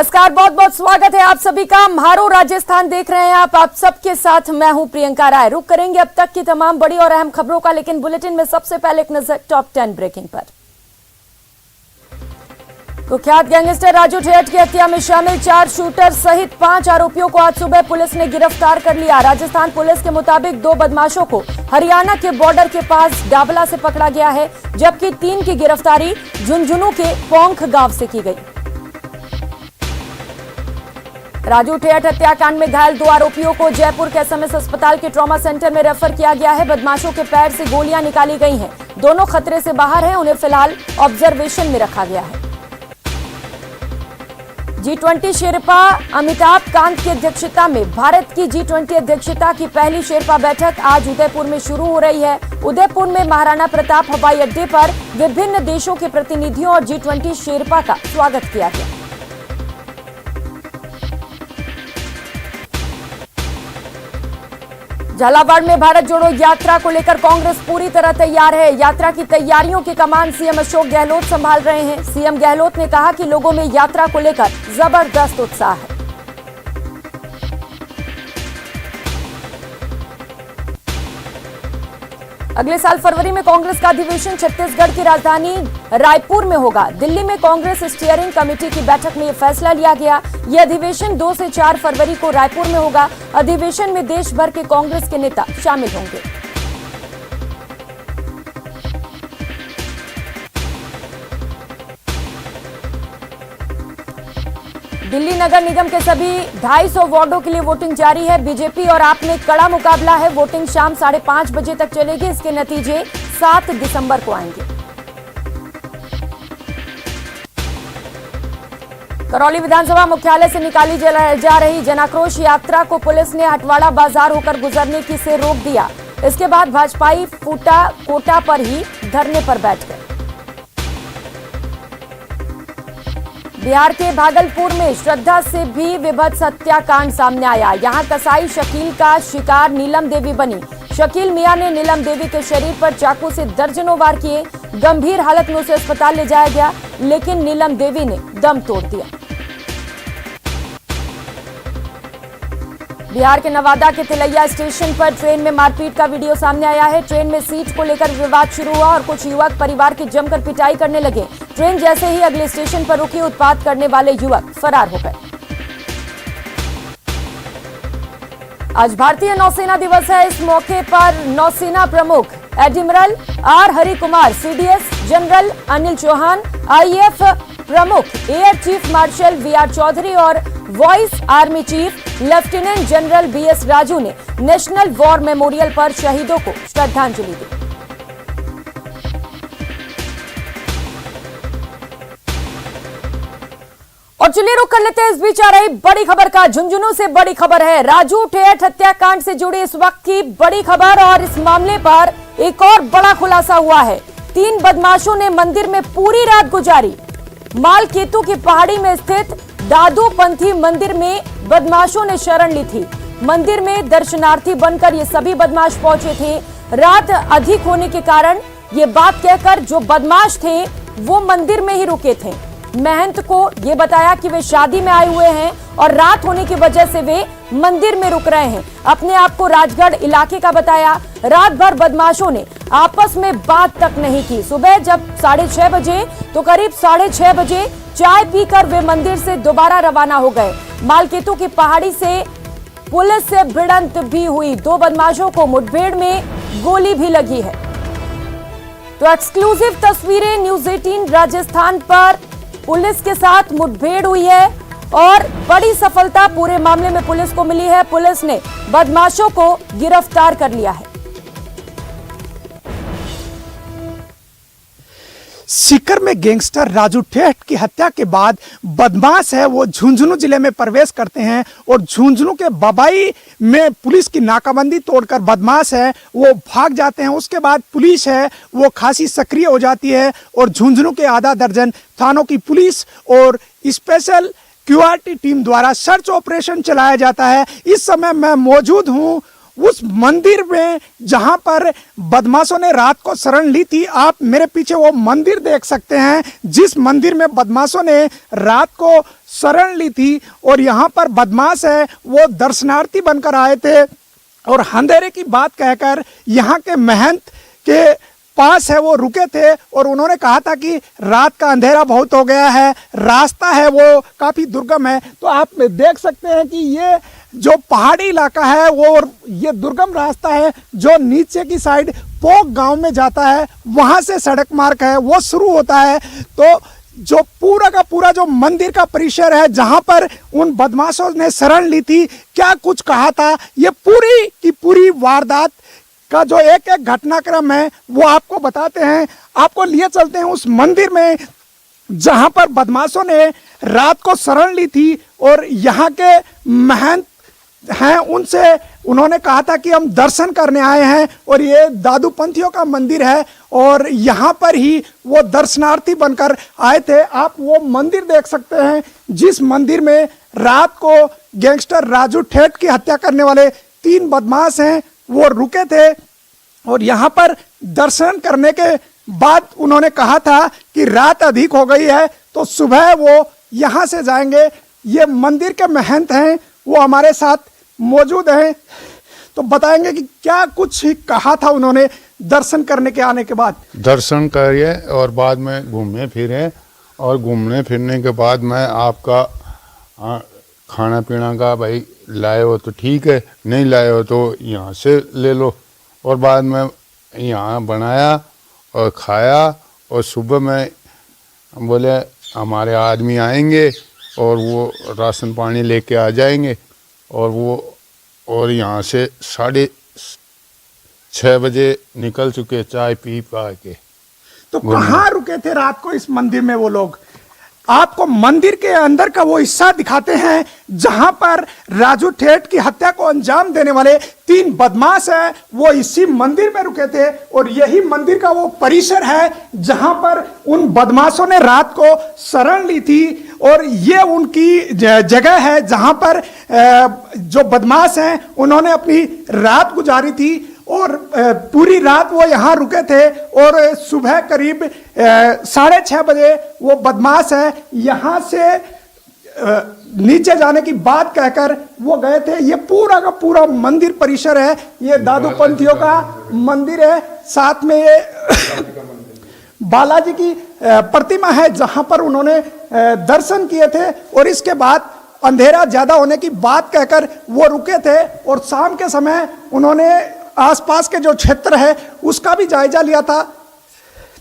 नमस्कार, बहुत बहुत स्वागत है आप सभी का। म्हारो राजस्थान देख रहे हैं आप सबके साथ मैं हूं प्रियंका राय। रुक करेंगे अब तक की तमाम बड़ी और अहम खबरों का, लेकिन बुलेटिन में सबसे पहले एक नजर टॉप 10 ब्रेकिंग पर। कुख्यात गैंगस्टर राजू ठेठ की हत्या में शामिल 4 शूटर सहित 5 आरोपियों को आज सुबह पुलिस ने गिरफ्तार कर लिया। राजस्थान पुलिस के मुताबिक 2 बदमाशों को हरियाणा के बॉर्डर के पास डाबला से पकड़ा गया है, जबकि 3 की गिरफ्तारी झुंझुनू के पोंख गांव से की गई। राजू ठेठ हत्याकांड में घायल 2 आरोपियों को जयपुर के एसएमएस अस्पताल के ट्रॉमा सेंटर में रेफर किया गया है। बदमाशों के पैर से गोलियां निकाली गई हैं। दोनों खतरे से बाहर हैं, उन्हें फिलहाल ऑब्जर्वेशन में रखा गया है। G20 शेरपा अमिताभ कांत की अध्यक्षता में भारत की G20 अध्यक्षता की पहली शेरपा बैठक आज उदयपुर में शुरू हो रही है। उदयपुर में महाराणा प्रताप हवाई अड्डे पर विभिन्न देशों के प्रतिनिधियों और G20 शेरपा का स्वागत किया गया। झालावाड़ में भारत जोड़ो यात्रा को लेकर कांग्रेस पूरी तरह तैयार है। यात्रा की तैयारियों की कमान सीएम अशोक गहलोत संभाल रहे हैं। सीएम गहलोत ने कहा कि लोगों में यात्रा को लेकर जबरदस्त उत्साह है। अगले साल फरवरी में कांग्रेस का अधिवेशन छत्तीसगढ़ की राजधानी रायपुर में होगा। दिल्ली में कांग्रेस स्टीयरिंग कमेटी की बैठक में यह फैसला लिया गया। यह अधिवेशन 2 से 4 फरवरी को रायपुर में होगा। अधिवेशन में देश भर के कांग्रेस के नेता शामिल होंगे। दिल्ली नगर निगम के सभी 250 वार्डों के लिए वोटिंग जारी है। बीजेपी और आप में कड़ा मुकाबला है। वोटिंग शाम 5:30 बजे तक चलेगी। इसके नतीजे 7 दिसंबर को आएंगे। करौली विधानसभा मुख्यालय से निकाली जा रही जनाक्रोश यात्रा को पुलिस ने हटवाड़ा बाजार होकर गुजरने से रोक दिया। इसके बाद भाजपाई फूटा कोटा पर ही धरने पर बैठ गए। बिहार के भागलपुर में श्रद्धा से भी विभत्स हत्याकांड सामने आया। यहां कसाई शकील का शिकार नीलम देवी बनी। शकील मियां ने नीलम देवी के शरीर पर चाकू से दर्जनों वार किए। गंभीर हालत में उसे अस्पताल ले जाया गया, लेकिन नीलम देवी ने दम तोड़ दिया। बिहार के नवादा के तिलैया स्टेशन पर ट्रेन में मारपीट का वीडियो सामने आया है। ट्रेन में सीट को लेकर विवाद शुरू हुआ और कुछ युवक परिवार की जमकर पिटाई करने लगे। ट्रेन जैसे ही अगले स्टेशन पर रुकी, उत्पात करने वाले युवक फरार हो गए। आज भारतीय नौसेना दिवस है। इस मौके पर नौसेना प्रमुख admiral R Hari Kumar, CDS general Anil Chauhan, IAF प्रमुख air chief marshal VR Chaudhary और vice army chief lieutenant general BS Raju ने नेशनल वॉर मेमोरियल पर शहीदों को श्रद्धांजलि दी। और चलिए रुक कर लेते हैं इस बीच आ रही बड़ी खबर का। झुंझुनू से बड़ी खबर है। राजू ठेठ हत्याकांड से जुड़ी इस वक्त की बड़ी खबर, और इस मामले पर एक और बड़ा खुलासा हुआ है। 3 बदमाशों ने मंदिर में पूरी रात गुजारी। मालकेतु की पहाड़ी में स्थित दादू पंथी मंदिर में बदमाशों ने शरण ली थी। मंदिर में दर्शनार्थी बनकर ये सभी बदमाश पहुंचे थे। रात अधिक होने के कारण ये बात कहकर जो बदमाश थे वो मंदिर में ही रुके थे। महंत को ये बताया कि वे शादी में आए हुए हैं और रात होने की वजह से वे मंदिर में रुक रहे हैं। अपने आप को राजगढ़ इलाके का बताया। रात भर बदमाशों ने आपस में बात तक नहीं की। सुबह जब 6:30 बजे तो करीब 6:30 बजे चाय पीकर वे मंदिर से दोबारा रवाना हो गए। मालकेतु की पहाड़ी से पुलिस से भिड़ंत भी हुई। 2 बदमाशों को मुठभेड़ में गोली भी लगी है। तो एक्सक्लूसिव तस्वीरें न्यूज़ 18 राजस्थान पर पुलिस के साथ मुठभेड़ हुई है और बड़ी सफलता पूरे मामले में पुलिस को मिली है। पुलिस ने बदमाशों को गिरफ्तार कर लिया है। सीकर में गैंगस्टर राजू ठेठ की हत्या के बाद बदमाश है वो झुंझुनू जिले में प्रवेश करते हैं और झुंझुनू के बबाई में पुलिस की नाकाबंदी तोड़कर बदमाश है वो भाग जाते हैं। उसके बाद पुलिस है वो खासी सक्रिय हो जाती है और झुंझुनू के आधा दर्जन थानों की पुलिस और स्पेशल क्यूआरटी टीम द्वारा सर्च ऑपरेशन चलाया जाता है। इस समय मैं मौजूद हूँ उस मंदिर में जहां पर बदमाशों ने रात को शरण ली थी। आप मेरे पीछे वो मंदिर देख सकते हैं जिस मंदिर में बदमाशों ने रात को शरण ली थी। और यहाँ पर बदमाश है वो दर्शनार्थी बनकर आए थे और अंधेरे की बात कहकर यहाँ के महंत के पास है वो रुके थे और उन्होंने कहा था कि रात का अंधेरा बहुत हो गया है, रास्ता है वो काफ़ी दुर्गम है। तो आप देख सकते हैं कि ये जो पहाड़ी इलाका है वो ये दुर्गम रास्ता है जो नीचे की साइड पोक गांव में जाता है, वहां से सड़क मार्ग है वो शुरू होता है। तो जो पूरा का पूरा जो मंदिर का परिसर है जहां पर उन बदमाशों ने शरण ली थी, क्या कुछ कहा था, ये पूरी की पूरी वारदात का जो एक एक घटनाक्रम है वो आपको बताते हैं। आपको लिए चलते हैं उस मंदिर में जहां पर बदमाशों ने रात को शरण ली थी और यहाँ के महंत हैं उनसे उन्होंने कहा था कि हम दर्शन करने आए हैं और ये दादू पंथियों का मंदिर है और यहाँ पर ही वो दर्शनार्थी बनकर आए थे। आप वो मंदिर देख सकते हैं जिस मंदिर में रात को गैंगस्टर राजू ठेठ की हत्या करने वाले 3 बदमाश हैं वो रुके थे और यहाँ पर दर्शन करने के बाद उन्होंने कहा था कि रात अधिक हो गई है तो सुबह वो यहाँ से जाएंगे। ये मंदिर के महंत हैं वो हमारे साथ मौजूद हैं तो बताएंगे कि क्या कुछ ही कहा था उन्होंने दर्शन करने के आने के बाद। दर्शन करिए और बाद में घूमे फिरे और घूमने फिरने के बाद मैं आपका खाना पीना का भाई लाए हो तो ठीक है, नहीं लाए हो तो यहाँ से ले लो। और बाद में यहाँ बनाया और खाया और सुबह में बोले हमारे आदमी आएंगे और वो राशन पानी लेके आ जाएंगे और यहाँ से 6:30 बजे निकल चुके चाय पी पा के। तो कहाँ रुके थे रात को इस मंदिर में वो लोग? आपको मंदिर के अंदर का वो हिस्सा दिखाते हैं जहां पर राजू ठेठ की हत्या को अंजाम देने वाले 3 बदमाश हैं वो इसी मंदिर में रुके थे और यही मंदिर का वो परिसर है जहां पर उन बदमाशों ने रात को शरण ली थी और ये उनकी जगह है जहां पर जो बदमाश हैं उन्होंने अपनी रात गुजारी थी और पूरी रात वो यहाँ रुके थे और सुबह करीब 6:30 बजे वो बदमाश है यहाँ से नीचे जाने की बात कहकर वो गए थे। ये पूरा का पूरा मंदिर परिसर है, ये दादू पंथियों का मंदिर है, साथ में ये बालाजी की प्रतिमा है जहां पर उन्होंने दर्शन किए थे और इसके बाद अंधेरा ज्यादा होने की बात कहकर वो रुके थे और शाम के समय उन्होंने आसपास के जो क्षेत्र है उसका भी जायजा लिया था।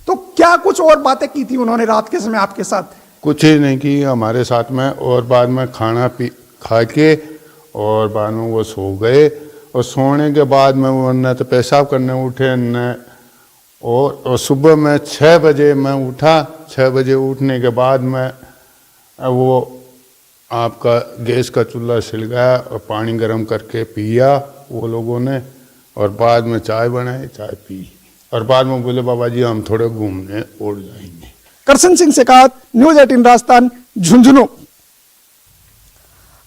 तो क्या कुछ और बातें की थी उन्होंने रात के समय आपके साथ? कुछ ही नहीं की हमारे साथ में और बाद में खाना खा के और बाद में वो सो गए और सोने के बाद में वो न तो पेशाब करने उठे न और सुबह में 6 बजे मैं उठा। 6 बजे उठने के बाद में वो आपका गैस का चूल्हा सिलगाया और पानी गर्म करके पिया वो लोगों ने और बाद में चाय बनाई, चाय पी और बाद में बोले बाबा जी हम थोड़े घूमने और जाएंगे। करसन सिंह शेखावत, न्यूज़ 18 राजस्थान, झुंझुनू।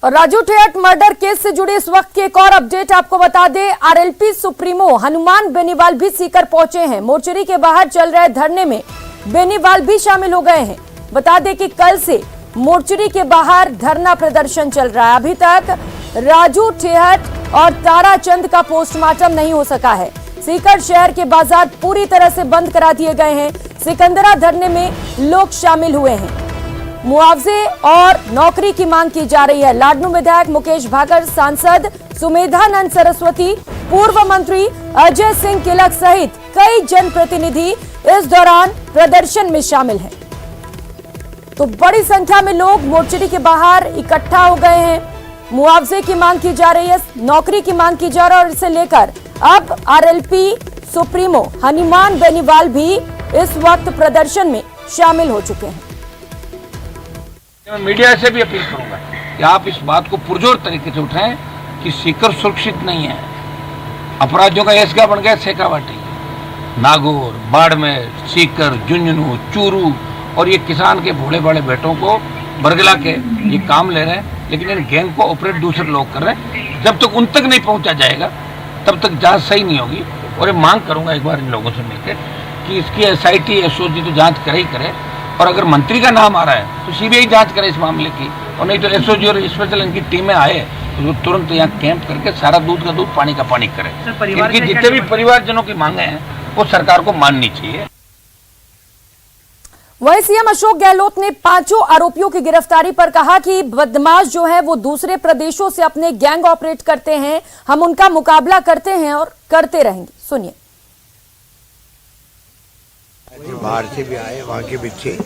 और राजू ठेठ मर्डर केस से जुड़े इस वक्त की एक और अपडेट आपको बता दें। आरएलपी सुप्रीमो हनुमान बेनीवाल भी सीकर पहुंचे हैं। मोर्चरी के बाहर चल रहे धरने में बेनीवाल भी शामिल हो गए हैं। बता दें कि कल से मोर्चरी के बाहर धरना प्रदर्शन चल रहा है। अभी तक राजू ठेठ और ताराचंद का पोस्टमार्टम नहीं हो सका है। सीकर शहर के बाजार पूरी तरह से बंद करा दिए गए हैं। सिकंदरा धरने में लोग शामिल हुए हैं। मुआवजे और नौकरी की मांग की जा रही है। लाडनू विधायक मुकेश भागर, सांसद सुमेधानंद सरस्वती, पूर्व मंत्री अजय सिंह किलक सहित कई जनप्रतिनिधि इस दौरान प्रदर्शन में शामिल हैं। तो बड़ी संख्या में लोग मोर्चरी के बाहर इकट्ठा हो गए हैं। मुआवजे की मांग की जा रही है, नौकरी की मांग की जा रही है और इसे लेकर अब आरएलपी सुप्रीमो हनुमान बेनीवाल भी इस वक्त प्रदर्शन में शामिल हो चुके हैं। मैं मीडिया से भी अपील करूंगा कि आप इस बात को पुरजोर तरीके से उठाएं कि सीकर सुरक्षित नहीं है। अपराधियों का ऐसगा बन गया शेखावाटी, नागौर, बाड़मेर, सीकर, झुंझुनू, चूरू और ये किसान के भोले भाले बेटों को बरगला के ये काम ले रहे हैं, लेकिन इन गैंग को ऑपरेट दूसरे लोग कर रहे हैं। जब तक उन तक नहीं पहुंचा जाएगा तब तक जांच सही नहीं होगी। और ये मांग करूंगा एक बार इन लोगों से मिलकर कि इसकी SIT SOG तो जांच करे ही करे, और अगर मंत्री का नाम आ रहा है तो CBI जांच करे इस मामले की, और नहीं तो SOG और स्पेशल इनकी टीमें आए तो वो तुरंत यहाँ कैंप करके सारा दूध का दूध पानी का पानी करे। इनकी जितने भी परिवारजनों की मांगे हैं वो सरकार को माननी चाहिए। वहीं सीएम अशोक गहलोत ने 5 आरोपियों की गिरफ्तारी पर कहा कि बदमाश जो है वो दूसरे प्रदेशों से अपने गैंग ऑपरेट करते हैं, हम उनका मुकाबला करते हैं और करते रहेंगे। सुनिए। बाहर से भी आए वहाँ के बच्चे,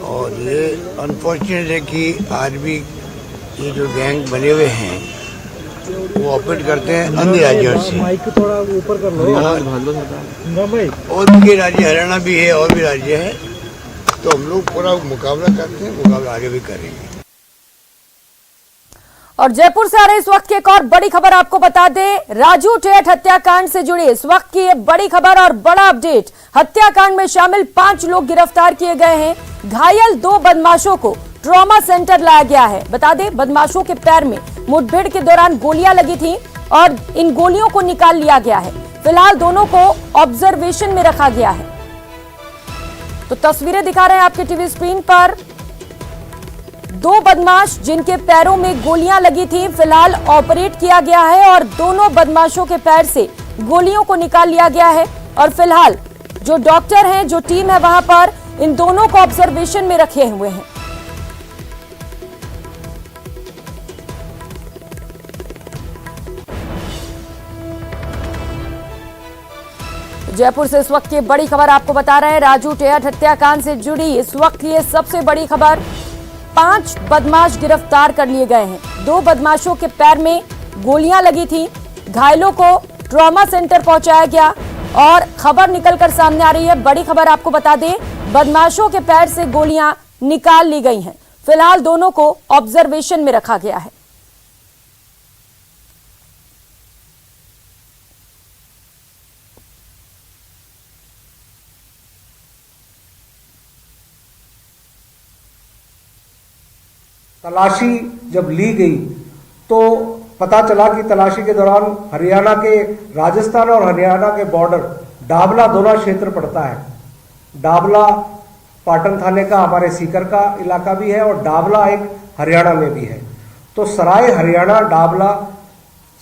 और ये अनफॉर्चुनेट है कि आज भी ये जो गैंग बने हुए हैं वो ऑपरेट करते हैं अन्य राज्यों से। थोड़ा ऊपर कर लो और भी राज्य, हरियाणा भी है और भी राज्य है, तो हम लोग पूरा मुकाबला करते हैं, मुकाबला आगे भी करेंगे। और जयपुर से आ रही इस वक्त की एक और बड़ी खबर आपको बता दें, राजू ठेठ हत्याकांड से जुड़ी इस वक्त की ये बड़ी खबर और बड़ा अपडेट। हत्याकांड में शामिल 5 लोग गिरफ्तार किए गए हैं। घायल 2 बदमाशों को ट्रॉमा सेंटर लाया गया है। बता दें, बदमाशों के पैर में मुठभेड़ के दौरान गोलियां लगी थी और इन गोलियों को निकाल लिया गया है। फिलहाल दोनों को ऑब्जर्वेशन में रखा गया है। तो तस्वीरें दिखा रहे हैं आपके टीवी स्क्रीन पर। 2 बदमाश जिनके पैरों में गोलियां लगी थी फिलहाल ऑपरेट किया गया है और दोनों बदमाशों के पैर से गोलियों को निकाल लिया गया है। और फिलहाल जो डॉक्टर हैं, जो टीम है वहां पर इन दोनों को ऑब्जर्वेशन में रखे हुए हैं। जयपुर से इस वक्त की बड़ी खबर आपको बता रहे हैं। राजू ठेठ हत्याकांड से जुड़ी इस वक्त की सबसे बड़ी खबर। 5 बदमाश गिरफ्तार कर लिए गए हैं। 2 बदमाशों के पैर में गोलियां लगी थी। घायलों को ट्रॉमा सेंटर पहुंचाया गया और खबर निकलकर सामने आ रही है। बड़ी खबर आपको बता दें, बदमाशों के पैर से गोलियां निकाल ली गई हैं। फिलहाल दोनों को ऑब्जर्वेशन में रखा गया है। तलाशी जब ली गई तो पता चला कि तलाशी के दौरान हरियाणा के, राजस्थान और हरियाणा के बॉर्डर डाबला दोना क्षेत्र पड़ता है। डाबला पाटन थाने का, हमारे सीकर का इलाका भी है और डाबला एक हरियाणा में भी है। तो सराय हरियाणा डाबला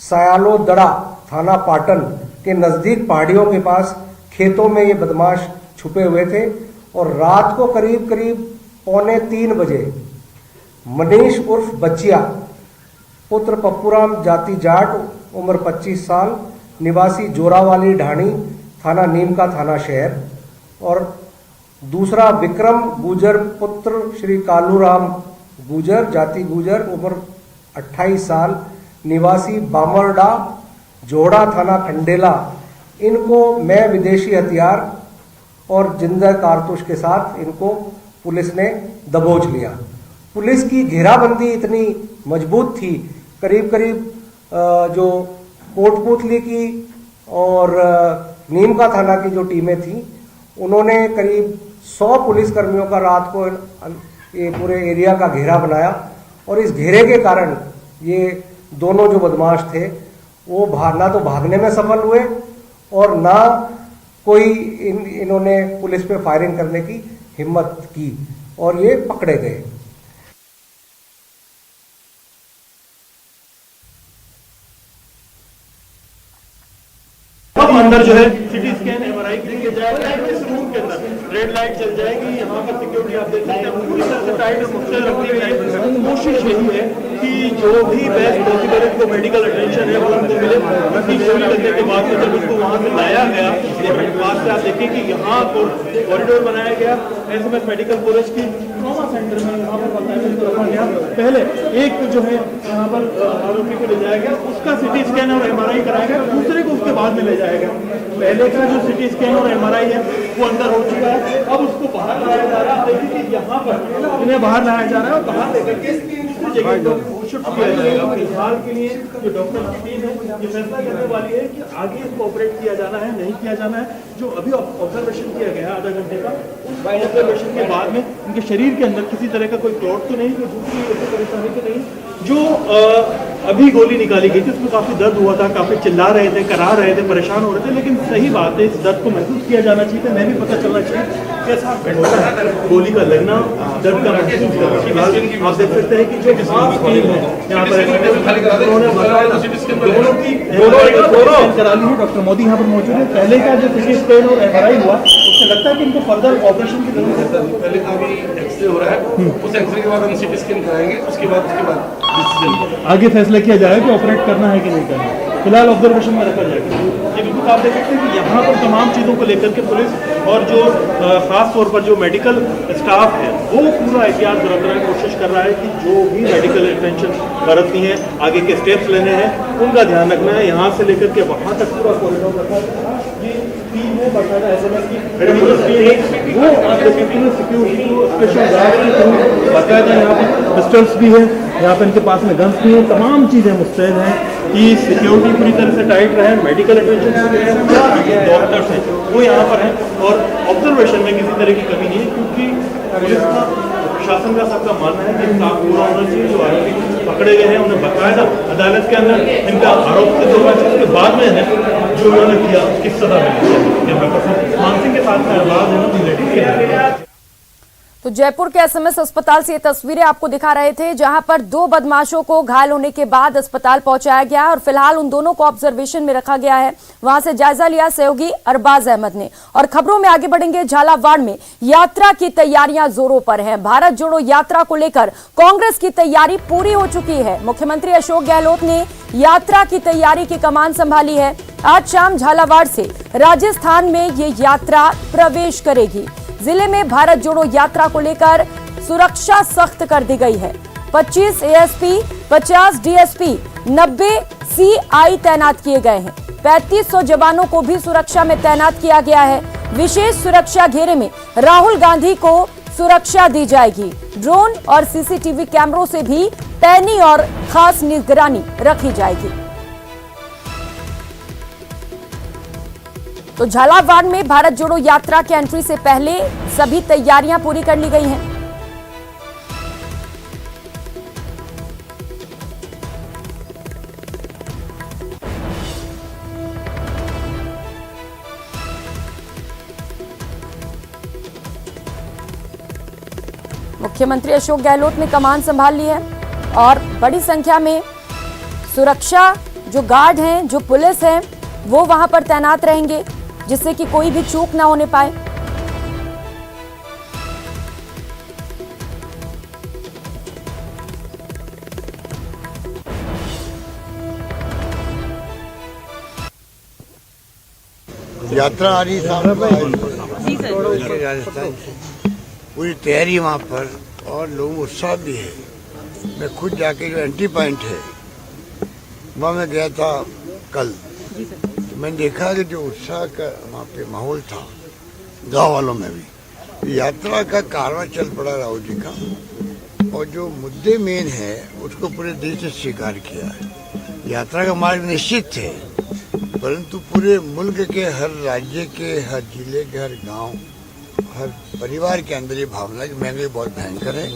सयालो दड़ा थाना पाटन के नजदीक पहाड़ियों के पास खेतों में ये बदमाश छुपे हुए थे। और रात को करीब 2:45 बजे मनीष उर्फ बच्चिया, पुत्र पप्पूराम, जाति जाट, उम्र 25 साल, निवासी जोरावाली ढाणी, थाना नीमका, थाना शहर, और दूसरा विक्रम गुजर, पुत्र श्री कालूराम गुजर, जाति गुजर, उम्र 28 साल, निवासी बामरडा, जोड़ा, थाना खंडेला। इनको मैं विदेशी हथियार और जिंदा कारतूस के साथ इनको पुलिस ने दबोच लिया। पुलिस की घेराबंदी इतनी मजबूत थी, करीब जो कोटपुतली की और नीमका थाना की जो टीमें थी, उन्होंने करीब 100 पुलिसकर्मियों का रात को ये पूरे एरिया का घेरा बनाया। और इस घेरे के कारण ये दोनों जो बदमाश थे वो ना तो भागने में सफल हुए और ना कोई इन्होंने पुलिस पे फायरिंग करने की हिम्मत की और ये पकड़े गए। अंदर जो है सिटी स्कैन MRI के लिए जाएगा, इस रूम के अंदर रेड लाइट चल जाएगी। यहाँ पर सिक्योरिटी आप देख सकते हैं पूरी तरह से टाइट और मुख्य रखने की कोशिश यही है कि जो भी बेस्ट पॉसिबल को मेडिकल अटेंशन है वो उनको मिले। बाकी पूरी करने के बाद में जब उसको वहाँ से लाया गया, पास से आप देखिए कि यहाँ कॉरिडोर बनाया गया SMS मेडिकल कॉलेज की ट्रॉमा सेंटर में। यहाँ पर रखा गया। पहले एक जो है यहाँ पर आरोपी को ले जाया गया, उसका सिटी स्कैन और MRI कराया गया, दूसरे को उसके बाद में ले जाएगा। पहले का जो सिटी स्कैन और MRI है वो अंदर हो चुका है, अब उसको बाहर लाया जा रहा है। देखिए कि यहाँ पर इन्हें बाहर लाया जा रहा है और बाहर लेकर के दूसरी जगह को शिफ्ट किया जाएगा। फिलहाल के लिए जो डॉक्टर की टीम है ये फैसला करने वाली है कि आगे इसको ऑपरेट किया जाना है नहीं किया जाना है। जो अभी ऑब्जर्वेशन किया गया आधा घंटे का, उस ऑब्जर्वेशन के बाद में उनके शरीर के अंदर किसी तरह का कोई क्लॉट तो नहीं, कोई दूसरी परेशानी तो नहीं। जो अभी गोली निकाली गई थी, उसमें काफी दर्द हुआ था, काफी चिल्ला रहे थे, करा रहे थे, परेशान हो रहे थे, लेकिन सही बात है, इस दर्द को महसूस किया जाना चाहिए, मैं भी पता चलना चाहिए कैसा गोली का लगना, दर्द का महसूस करना। आप देख सकते हैं कि जो यहाँ पर करा ली है, डॉक्टर मोदी यहाँ पर मौजूद है। पहले का जो सिटी स्कैन और MRI हुआ, उससे लगता है कि इनको फर्दर ऑपरेशन की जरूरत है। पहले तो अभी एक्सरे हो रहा है, उस एक्सरे के बाद हम सिटी स्कैन कराएंगे, उसके बाद आगे फैसला किया जाएगा कि ऑपरेट करना है कि नहीं करना है। फिलहाल ऑब्जर्वेशन में रखा जाएगा। ये बिल्कुल आप देख सकते हैं कि यहाँ पर तमाम चीज़ों को लेकर के पुलिस और जो खास तौर पर जो मेडिकल स्टाफ है वो पूरा एहतियात बरतने की कोशिश कर रहा है कि जो भी मेडिकल अटेंशन बरतनी है, आगे के स्टेप्स लेने हैं, उनका ध्यान रखना है। यहाँ से लेकर के वहाँ तक पूरा कॉरिडोर रखा है। ये टीम है बाकायदा SMS की, वो आप देख सकते हैं सिक्योरिटी को स्पेशल गार्ड के थ्रू बाकायदा यहाँ पर पिस्टल्स भी है, यहाँ पर इनके पास में गन्स भी है, तमाम चीज़ें मुस्तैद हैं कि सिक्योरिटी पूरी तरह से टाइट रहे, मेडिकल अटेंशन डॉक्टर्स हैं वो यहाँ पर हैं और ऑब्जर्वेशन में किसी तरह की कमी नहीं है, क्योंकि पुलिस का प्रशासन का सबका मानना है कि काम पूरा होना चाहिए। जो आरोपी पकड़े गए हैं उन्हें बाकायदा अदालत के अंदर इनका आरोप सिद्ध होना चाहिए, उसके बाद में जो उन्होंने किया उसकी सजा मिलनी चाहिए। मानसिंह के साथ में आवाज है। तो जयपुर के SMS अस्पताल से ये तस्वीरें आपको दिखा रहे थे, जहां पर 2 बदमाशों को घायल होने के बाद अस्पताल पहुंचाया गया और फिलहाल उन दोनों को ऑब्जर्वेशन में रखा गया है। वहां से जायजा लिया सहयोगी अरबाज अहमद ने। और खबरों में आगे बढ़ेंगे। झालावाड़ में यात्रा की तैयारियां जोरों पर हैं। भारत जोड़ो यात्रा को लेकर कांग्रेस की तैयारी पूरी हो चुकी है। मुख्यमंत्री अशोक गहलोत ने यात्रा की तैयारी की कमान संभाली है। आज शाम झालावाड़ से राजस्थान में ये यात्रा प्रवेश करेगी। जिले में भारत जोड़ो यात्रा को लेकर सुरक्षा सख्त कर दी गई है। 25 ASP, 50 DSP, 90 CI तैनात किए गए हैं। 3500 जवानों को भी सुरक्षा में तैनात किया गया है। विशेष सुरक्षा घेरे में राहुल गांधी को सुरक्षा दी जाएगी। ड्रोन और CCTV कैमरों से भी पैनी और खास निगरानी रखी जाएगी। तो झालावाड़ में भारत जोड़ो यात्रा के एंट्री से पहले सभी तैयारियां पूरी कर ली गई हैं। मुख्यमंत्री अशोक गहलोत ने कमान संभाल ली है और बड़ी संख्या में सुरक्षा जो गार्ड हैं, जो पुलिस है, वो वहां पर तैनात रहेंगे, जिससे कि कोई भी चूक ना होने पाए। यात्रा आ रही राजस्थान से, पूरी तैयारी वहाँ पर और लोगों को उत्साह भी है। मैं खुद जाके जो एंट्री पॉइंट है वहाँ मैं गया था कल, तो मैंने देखा कि जो उत्साह का वहाँ पे माहौल था गांव वालों में भी। यात्रा का कारवां चल पड़ा राहुल जी का, और जो मुद्दे मेन है उसको पूरे देश ने स्वीकार किया है। यात्रा का मार्ग निश्चित थे, परंतु पूरे मुल्क के हर राज्य के, हर जिले के, हर गांव, हर परिवार के अंदर ये भावना कि महंगाई बहुत भयंकर है,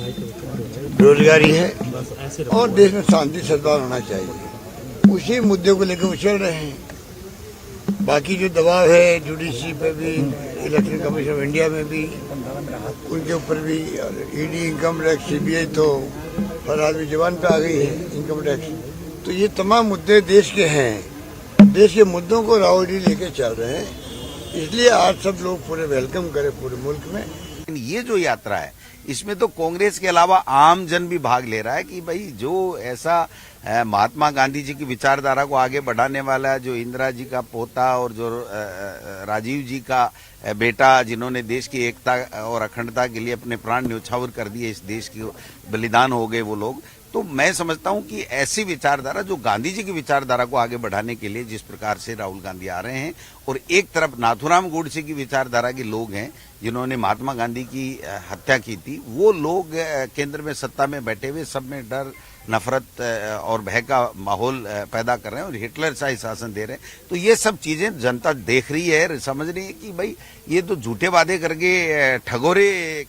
बेरोजगारी है और देश में शांति सद्भाव होना चाहिए। उसी मुद्दे को लेकर उछल रहे हैं। बाकी जो दबाव है जुडिशरी पे भी, इलेक्शन कमीशन ऑफ इंडिया में भी, उनके ऊपर भी, ईडी, इनकम टैक्स, CBI तो हर आदमी जवान पे आ गई है इनकम टैक्स। तो ये तमाम मुद्दे देश के हैं। देश के मुद्दों को राहुल जी लेके चल रहे हैं, इसलिए आज सब लोग पूरे वेलकम करें पूरे मुल्क में। ये जो यात्रा है इसमें तो कांग्रेस के अलावा आम जन भी भाग ले रहा है कि भाई जो ऐसा महात्मा गांधी जी की विचारधारा को आगे बढ़ाने वाला, जो इंदिरा जी का पोता और जो राजीव जी का बेटा, जिन्होंने देश की एकता और अखंडता के लिए अपने प्राण न्यौछावर कर दिए, इस देश की बलिदान हो गए वो लोग। तो मैं समझता हूं कि ऐसी विचारधारा जो गांधी जी की विचारधारा को आगे बढ़ाने के लिए जिस प्रकार से राहुल गांधी आ रहे हैं, और एक तरफ नाथूराम गोडसे की विचारधारा के लोग हैं जिन्होंने महात्मा गांधी की हत्या की थी, वो लोग केंद्र में सत्ता में बैठे हुए सब में डर, नफरत और भय का माहौल पैदा कर रहे हैं और हिटलर सा शासन दे रहे हैं। तो ये सब चीजें जनता देख रही है, समझ रही है कि भाई ये तो झूठे वादे करके ठगोरे।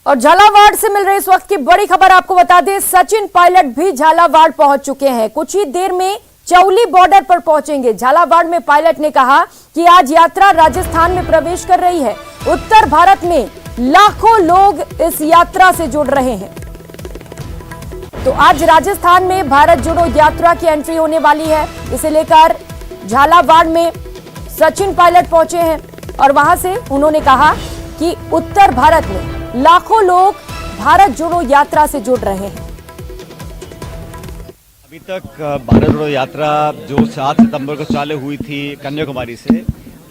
और झालावाड़ से मिल रही इस वक्त की बड़ी खबर आपको बता दें, सचिन पायलट भी झालावाड़ पहुंच चुके हैं। कुछ ही देर में चौली बॉर्डर पर पहुंचेंगे। झालावाड़ में पायलट ने कहा कि आज यात्रा राजस्थान में प्रवेश कर रही है। उत्तर भारत में लाखों लोग इस यात्रा से जुड़ रहे हैं। तो आज राजस्थान में भारत जोड़ो यात्रा की एंट्री होने वाली है। इसे लेकर झालावाड़ में सचिन पायलट पहुंचे हैं और वहां से उन्होंने कहा कि उत्तर भारत में लाखों लोग भारत जोड़ो यात्रा से जुड़ रहे हैं। अभी तक भारत जोड़ो यात्रा जो 7 सितंबर को चालू हुई थी कन्याकुमारी से,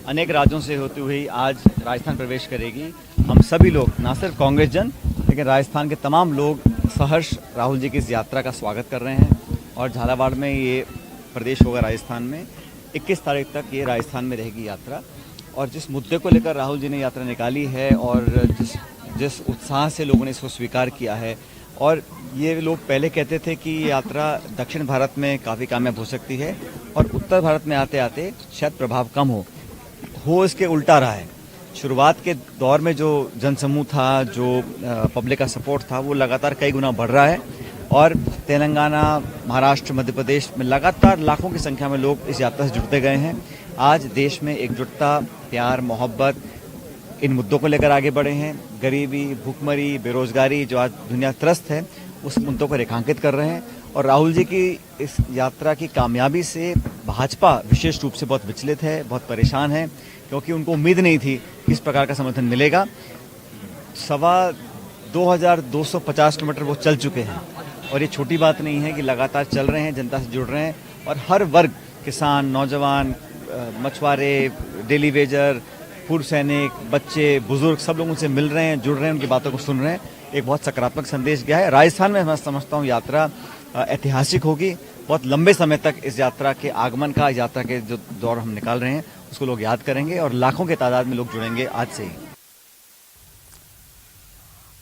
अनेक राज्यों से होती हुई आज राजस्थान प्रवेश करेगी। हम सभी लोग, ना सिर्फ कांग्रेस जन, लेकिन राजस्थान के तमाम लोग सहर्ष राहुल जी की इस यात्रा का स्वागत कर रहे हैं। और झालावाड़ में ये प्रदेश होगा राजस्थान में। 21 तारीख तक ये राजस्थान में रहेगी यात्रा। और जिस मुद्दे को लेकर राहुल जी ने यात्रा निकाली है और जिस उत्साह से लोगों ने इसको स्वीकार किया है, और ये लोग पहले कहते थे कि ये यात्रा दक्षिण भारत में काफ़ी कामयाब हो सकती है और उत्तर भारत में आते आते शायद प्रभाव कम हो इसके उल्टा रहा है। शुरुआत के दौर में जो जनसमूह था, जो पब्लिक का सपोर्ट था, वो लगातार कई गुना बढ़ रहा है और तेलंगाना, महाराष्ट्र, मध्य प्रदेश में लगातार लाखों की संख्या में लोग इस यात्रा से जुड़ते गए हैं। आज देश में एकजुटता, प्यार, मोहब्बत, इन मुद्दों को लेकर आगे बढ़े हैं। गरीबी, भूखमरी, बेरोजगारी जो आज दुनिया त्रस्त है, उस मुद्दों को रेखांकित कर रहे हैं। और राहुल जी की इस यात्रा की कामयाबी से भाजपा विशेष रूप से बहुत विचलित है, बहुत परेशान है, क्योंकि उनको उम्मीद नहीं थी कि इस प्रकार का समर्थन मिलेगा। 2250 किलोमीटर वो चल चुके हैं और ये छोटी बात नहीं है कि लगातार चल रहे हैं, जनता से जुड़ रहे हैं और हर वर्ग, किसान, नौजवान, मछुआरे, डेली वेजर, पूर्व सैनिक, बच्चे, बुजुर्ग, सब लोग उनसे मिल रहे हैं, जुड़ रहे हैं, उनकी बातों को सुन रहे हैं। एक बहुत सकारात्मक संदेश गया है। राजस्थान में मैं समझता हूँ यात्रा ऐतिहासिक होगी। बहुत लंबे समय तक इस यात्रा के आगमन का, यात्रा के जो दौर हम निकाल रहे हैं, उसको लोग याद करेंगे और लाखों के तादाद में लोग जुड़ेंगे आज से ही।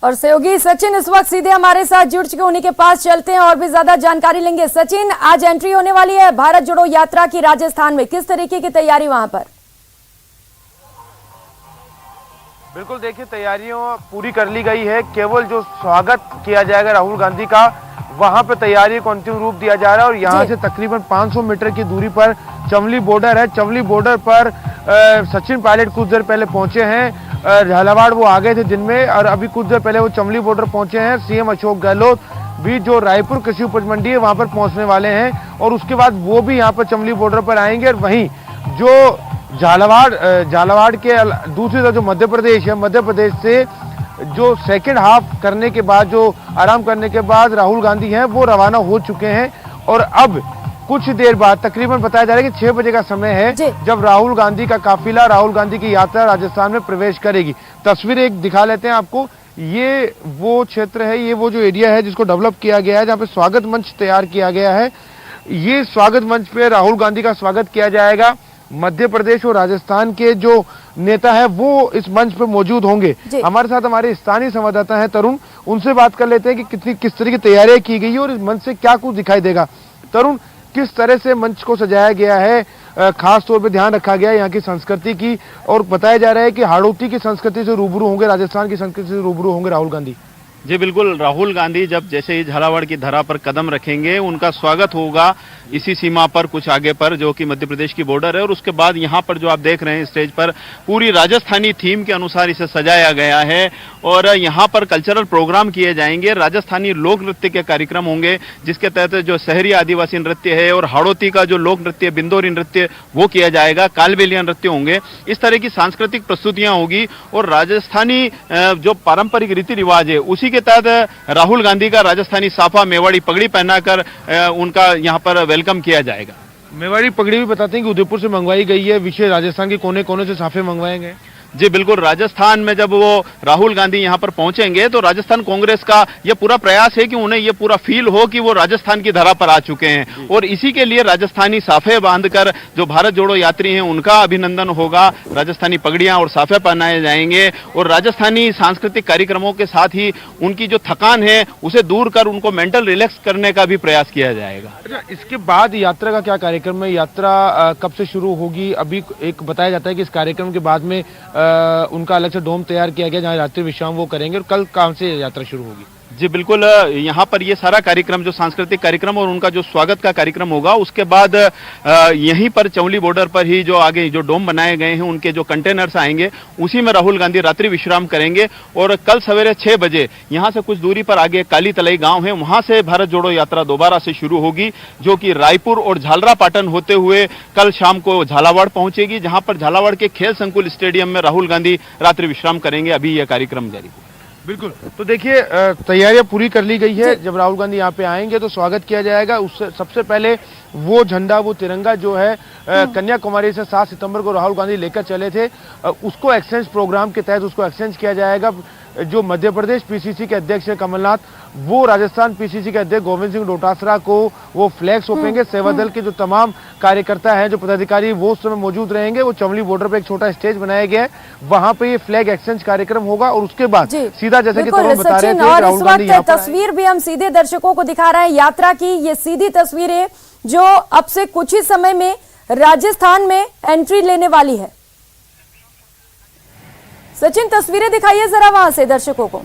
और सहयोगी सचिन इस वक्त सीधे हमारे साथ जुड़ चुके, उन्हीं के पास चलते हैं और भी ज्यादा जानकारी लेंगे। सचिन, आज एंट्री होने वाली है भारत जोड़ो यात्रा की राजस्थान में, किस तरीके की तैयारी वहां पर? बिल्कुल, देखिए तैयारियां पूरी कर ली गई है। केवल जो स्वागत किया जाएगा राहुल गांधी का, वहां पे तैयारी को अंतिम रूप दिया जा रहा है। और यहाँ से तकरीबन 500 मीटर की दूरी पर चमली बॉर्डर है। चमली बॉर्डर पर सचिन पायलट कुछ देर पहले पहुंचे हैं। झालावाड़ वो आ गए थे दिन में और अभी कुछ देर पहले वो चमली बॉर्डर पहुंचे हैं। सीएम अशोक गहलोत भी जो रायपुर कृषि उपज मंडी है वहां पर पहुंचने वाले हैं और उसके बाद वो भी यहाँ पर चमली बॉर्डर पर आएंगे। और वहीं जो झालावाड़ के दूसरी तरफ जो मध्य प्रदेश है, मध्य प्रदेश से जो सेकेंड हाफ करने के बाद, जो आराम करने के बाद राहुल गांधी हैं वो रवाना हो चुके हैं। और अब कुछ देर बाद, तकरीबन बताया जा रहा है कि 6 बजे का समय है जब राहुल गांधी का काफिला, राहुल गांधी की यात्रा राजस्थान में प्रवेश करेगी। तस्वीर एक दिखा लेते हैं आपको। ये वो क्षेत्र है, ये वो जो एरिया है जिसको डेवलप किया गया है, जहाँ पे स्वागत मंच तैयार किया गया है। ये स्वागत मंच पे राहुल गांधी का स्वागत किया जाएगा। मध्य प्रदेश और राजस्थान के जो नेता है वो इस मंच पे मौजूद होंगे। हमारे साथ हमारे स्थानीय संवाददाता हैं तरुण, उनसे बात कर लेते हैं कि किस तरह की तैयारियां की गई है और इस मंच से क्या कुछ दिखाई देगा। तरुण, किस तरह से मंच को सजाया गया है, खास तौर पे ध्यान रखा गया है यहाँ की संस्कृति की, और बताया जा रहा है कि हाड़ौती की संस्कृति से रूबरू होंगे, राजस्थान की संस्कृति से रूबरू होंगे राहुल गांधी। जी बिल्कुल, राहुल गांधी जब जैसे ही झालावाड़ की धरा पर कदम रखेंगे, उनका स्वागत होगा इसी सीमा पर कुछ आगे पर, जो कि मध्य प्रदेश की बॉर्डर है। और उसके बाद यहाँ पर जो आप देख रहे हैं स्टेज पर, पूरी राजस्थानी थीम के अनुसार इसे सजाया गया है और यहाँ पर कल्चरल प्रोग्राम किए जाएंगे। राजस्थानी लोक नृत्य के कार्यक्रम होंगे, जिसके तहत जो शहरी आदिवासी नृत्य है और हाड़ौती का जो लोक नृत्य, बिंदोरी नृत्य, वो किया जाएगा। कालबेलिया नृत्य होंगे। इस तरह की सांस्कृतिक प्रस्तुतियां होगी और राजस्थानी जो पारंपरिक रीति रिवाज है उसी के तहत राहुल गांधी का राजस्थानी साफा, मेवाड़ी पगड़ी पहनाकर उनका यहाँ पर वेलकम किया जाएगा। मेवाड़ी पगड़ी भी बताते हैं कि उदयपुर से मंगवाई गई है, विशेष राजस्थान के कोने कोने से साफे मंगवाए गए। जी बिल्कुल, राजस्थान में जब वो राहुल गांधी यहाँ पर पहुंचेंगे तो राजस्थान कांग्रेस का ये पूरा प्रयास है कि उन्हें ये पूरा फील हो कि वो राजस्थान की धरा पर आ चुके हैं और इसी के लिए राजस्थानी साफे बांधकर जो भारत जोड़ो यात्री हैं उनका अभिनंदन होगा। राजस्थानी पगड़ियां और साफे पहनाए जाएंगे और राजस्थानी सांस्कृतिक कार्यक्रमों के साथ ही उनकी जो थकान है उसे दूर कर उनको मेंटल रिलैक्स करने का भी प्रयास किया जाएगा। अच्छा, इसके बाद यात्रा का क्या कार्यक्रम है? यात्रा कब से शुरू होगी? अभी एक बताया जाता है कि इस कार्यक्रम के बाद में उनका अलग से डोम तैयार किया गया जहाँ रात्रि विश्राम वो करेंगे। और कल कहाँ से यात्रा शुरू होगी? जी बिल्कुल, यहाँ पर ये सारा कार्यक्रम जो सांस्कृतिक कार्यक्रम और उनका जो स्वागत का कार्यक्रम होगा, उसके बाद यहीं पर चौली बॉर्डर पर ही जो आगे जो डोम बनाए गए हैं उनके जो कंटेनर्स आएंगे उसी में राहुल गांधी रात्रि विश्राम करेंगे। और कल सवेरे 6 बजे यहाँ से कुछ दूरी पर आगे काली तलाई गांव है, वहां से भारत जोड़ो यात्रा दोबारा से शुरू होगी, जो कि रायपुर और झालरापाटन होते हुए कल शाम को झालावाड़ पहुंचेगी, जहां पर झालावाड़ के खेल संकुल स्टेडियम में राहुल गांधी रात्रि विश्राम करेंगे। अभी यह कार्यक्रम जारी है। बिल्कुल, तो देखिए तैयारियां पूरी कर ली गई है। जब राहुल गांधी यहाँ पे आएंगे तो स्वागत किया जाएगा। उससे सबसे पहले वो झंडा, वो तिरंगा जो है कन्याकुमारी से 7 सितंबर को राहुल गांधी लेकर चले थे, उसको एक्सचेंज प्रोग्राम के तहत उसको एक्सचेंज किया जाएगा। जो मध्य प्रदेश पीसीसी के अध्यक्ष है कमलनाथ, वो राजस्थान पीसीसी के अध्यक्ष गोविंद सिंह डोटासरा को वो फ्लैग सौंपेंगे। सेवा दल के जो तमाम कार्यकर्ता हैं, जो पदाधिकारी, वो उस समय मौजूद रहेंगे। वो चमली बॉर्डर पे एक छोटा स्टेज बनाया गया है, वहां पे ये फ्लैग एक्सचेंज कार्यक्रम होगा। और उसके बाद सीधा, जैसे कि तमाम बता रहे थे, राहुल गांधी यहाँ पर तस्वीर भी हम सीधे दर्शकों को दिखा रहे हैं यात्रा की। ये सीधी तस्वीरें जो अब से कुछ ही समय में राजस्थान में एंट्री लेने वाली है। सचिन, तस्वीरें दिखाइए जरा वहां से दर्शकों को।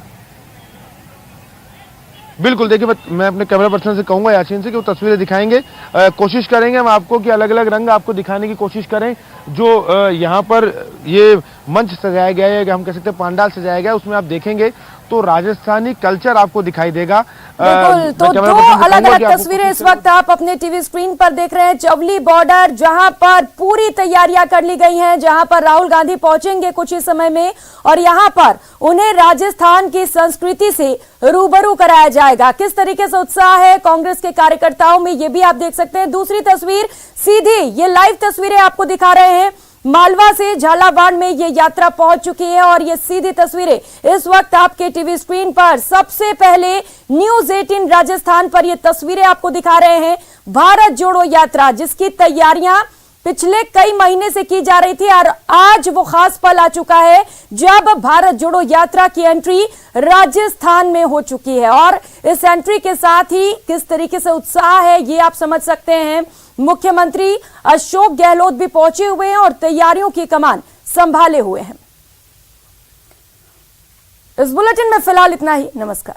बिल्कुल, देखिए मैं अपने कैमरा पर्सन से कहूंगा यासीन से कि वो तस्वीरें दिखाएंगे। कोशिश करेंगे हम आपको कि अलग अलग रंग आपको दिखाने की कोशिश करें। जो यहाँ पर ये मंच सजाया गया है, हम कह सकते हैं पंडाल सजाया गया है, उसमें आप देखेंगे तो राजस्थानी कल्चर आपको दिखाई देगा। बिल्कुल, तो 2 अलग अलग तस्वीरें इस वक्त आप अपने टीवी स्क्रीन पर देख रहे हैं। चवली बॉर्डर, जहां पर पूरी तैयारियां कर ली गई हैं, जहां पर राहुल गांधी पहुंचेंगे कुछ ही समय में, और यहां पर उन्हें राजस्थान की संस्कृति से रूबरू कराया जाएगा। किस तरीके से उत्साह है कांग्रेस के कार्यकर्ताओं में, ये भी आप देख सकते हैं। दूसरी तस्वीर सीधी, ये लाइव तस्वीरें आपको दिखा रहे हैं। मालवा से झालावाड़ में ये यात्रा पहुंच चुकी है और ये सीधी तस्वीरें इस वक्त आपके टीवी स्क्रीन पर। सबसे पहले न्यूज 18 राजस्थान पर ये तस्वीरें आपको दिखा रहे हैं। भारत जोड़ो यात्रा, जिसकी तैयारियां पिछले कई महीने से की जा रही थी, और आज वो खास पल आ चुका है जब भारत जोड़ो यात्रा की एंट्री राजस्थान में हो चुकी है। और इस एंट्री के साथ ही किस तरीके से उत्साह है ये आप समझ सकते हैं। मुख्यमंत्री अशोक गहलोत भी पहुंचे हुए हैं और तैयारियों की कमान संभाले हुए हैं। इस बुलेटिन में फिलहाल इतना ही। नमस्कार।